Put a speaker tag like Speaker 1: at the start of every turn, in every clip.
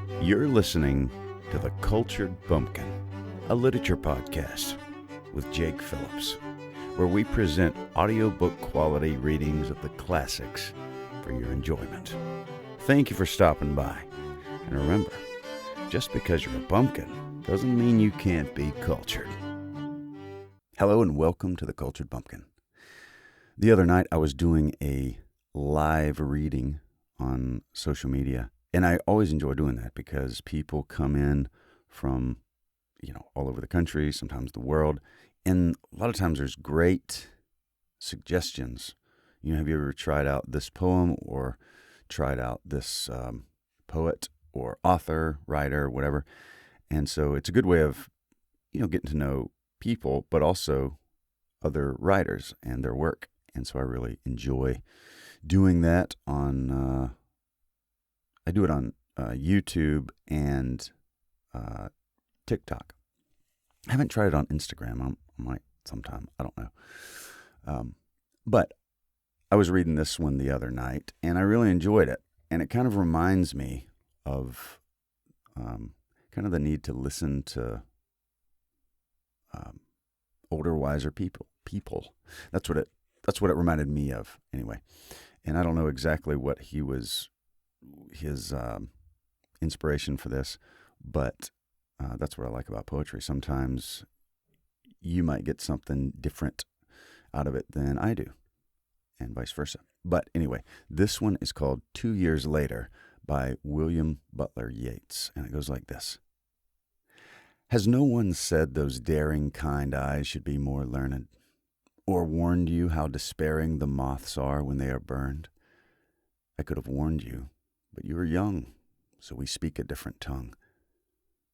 Speaker 1: You're listening to The Cultured Bumpkin, a literature podcast with Jake Phillips, where we present audiobook quality readings of the classics for your enjoyment. Thank you for stopping by. And remember, just because you're a bumpkin doesn't mean you can't be cultured. Hello and welcome to The Cultured Bumpkin. The other night I was doing a live reading on social media, and I always enjoy doing that because people come in from, all over the country, sometimes the world, and a lot of times there's great suggestions. Have you ever tried out this poem or tried out this poet or author, writer, whatever? And so it's a good way of, getting to know people, but also other writers and their work. And so I really enjoy doing that on, I do it on YouTube and TikTok. I haven't tried it on Instagram. I might sometime. I don't know. But I was reading this one the other night, and I really enjoyed it. And it kind of reminds me of kind of the need to listen to older, wiser people. That's what it reminded me of, anyway. And I don't know exactly what his inspiration for this, but that's what I like about poetry. Sometimes you might get something different out of it than I do, and vice versa. But anyway, this one is called 2 Years Later by William Butler Yeats, and it goes like this. Has no one said those daring, kind eyes should be more learned, or warned you how despairing the moths are when they are burned? I could have warned you, but you are young, so we speak a different tongue.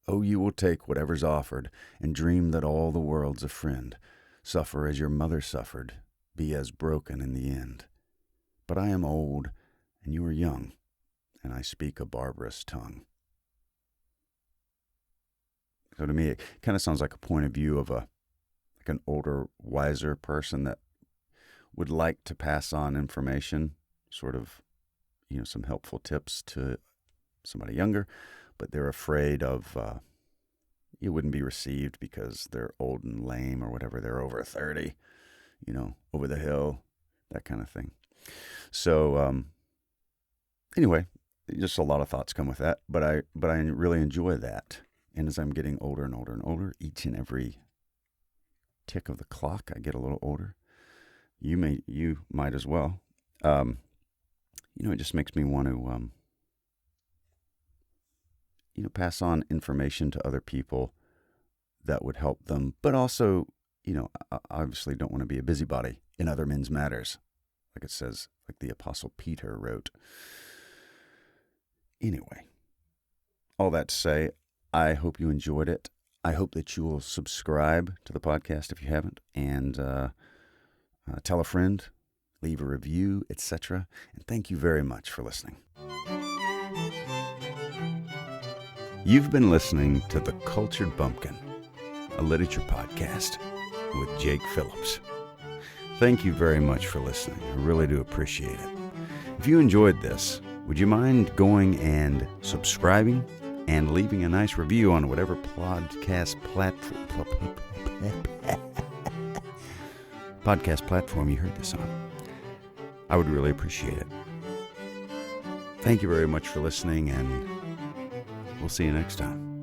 Speaker 1: Oh, you will take whatever's offered, and dream that all the world's a friend. Suffer as your mother suffered, be as broken in the end. But I am old, and you are young, and I speak a barbarous tongue. So to me, it kind of sounds like a point of view of an older, wiser person that would like to pass on information, sort of, some helpful tips to somebody younger, but they're afraid of it wouldn't be received because they're old and lame or whatever. They're over 30, over the hill, that kind of thing. So anyway, just a lot of thoughts come with that, but I really enjoy that. And as I'm getting older and older and older, each and every tick of the clock, I get a little older. You might as well. It just makes me want to, pass on information to other people that would help them. But also, I obviously don't want to be a busybody in other men's matters, like it says, like the Apostle Peter wrote. Anyway, all that to say, I hope you enjoyed it. I hope that you will subscribe to the podcast if you haven't, and tell a friend, leave a review, etc. And thank you very much for listening. You've been listening to The Cultured Bumpkin, a literature podcast with Jake Phillips. Thank you very much for listening. I really do appreciate it. If you enjoyed this, would you mind going and subscribing and leaving a nice review on whatever podcast platform you heard this on? I would really appreciate it. Thank you very much for listening, and we'll see you next time.